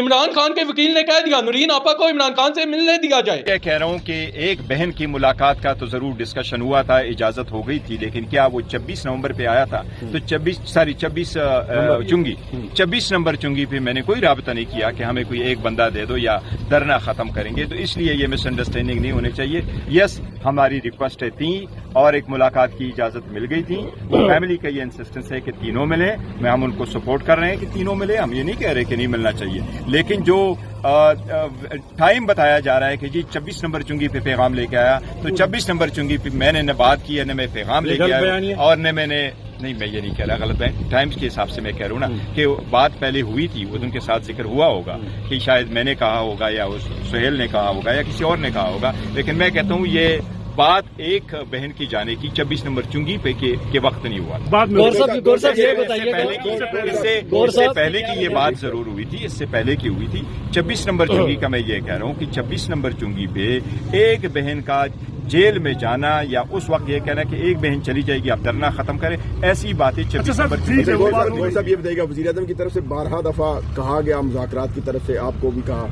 عمران خان کے وکیل نے کہہ دیا نورین آپا کو عمران خان سے ملنے دیا جائے. یہ کہہ رہا ہوں کہ ایک بہن کی ملاقات کا تو ضرور ڈسکشن ہوا تھا, اجازت ہو گئی تھی, لیکن کیا وہ 26 نومبر پہ آیا تھا تو 26 نمبر چنگی پہ میں نے کوئی رابطہ نہیں کیا کہ ہمیں کوئی ایک بندہ دے دو یا دھرنا ختم کریں گے, تو اس لیے یہ مس انڈرسٹینڈنگ نہیں ہونی چاہیے. یس ہماری ریکویسٹیں تھیں اور ایک ملاقات کی اجازت مل گئی تھی. فیملی کا یہ انسسٹنس ہے کہ تینوں ملیں, میں ہم ان کو سپورٹ کر رہے ہیں کہ تینوں ملیں, ہم یہ نہیں کہہ رہے کہ نہیں ملنا چاہیے, لیکن جو ٹائم بتایا جا رہا ہے کہ جی 26 نمبر چنگی پہ پیغام لے کے آیا, تو 26 نمبر چنگی پہ میں نے بات کی ہے, نہ میں پیغام لے کے آیا اور نہ میں نے, نہیں میں یہ نہیں کہہ رہا, غلط ہے, ٹائمز کے حساب سے میں کہہ رہا ہوں نا کہ بات پہلے ہوئی تھی, ان کے ساتھ ذکر ہوا ہوگا کہ شاید میں نے کہا ہوگا یا سہیل نے کہا ہوگا یا کسی اور نے کہا ہوگا, لیکن میں کہتا ہوں یہ بات ایک بہن کی جانے کی 26 نمبر چنگی پہ کے وقت نہیں ہوا. اس سے پہلے کی یہ بات ضرور ہوئی تھی, اس سے پہلے کی ہوئی تھی. 26 نمبر چنگی کا میں یہ کہہ رہا ہوں کہ 26 نمبر چنگی پہ ایک بہن کا جیل میں جانا یا اس وقت یہ کہنا کہ ایک بہن چلی جائے گی آپ دھرنا ختم کریں, ایسی باتیں 26 نمبر صاحب یہ بتائیے گا, وزیر اعظم کی طرف سے 12 دفعہ کہا گیا, مذاکرات کی طرف سے آپ کو بھی کہا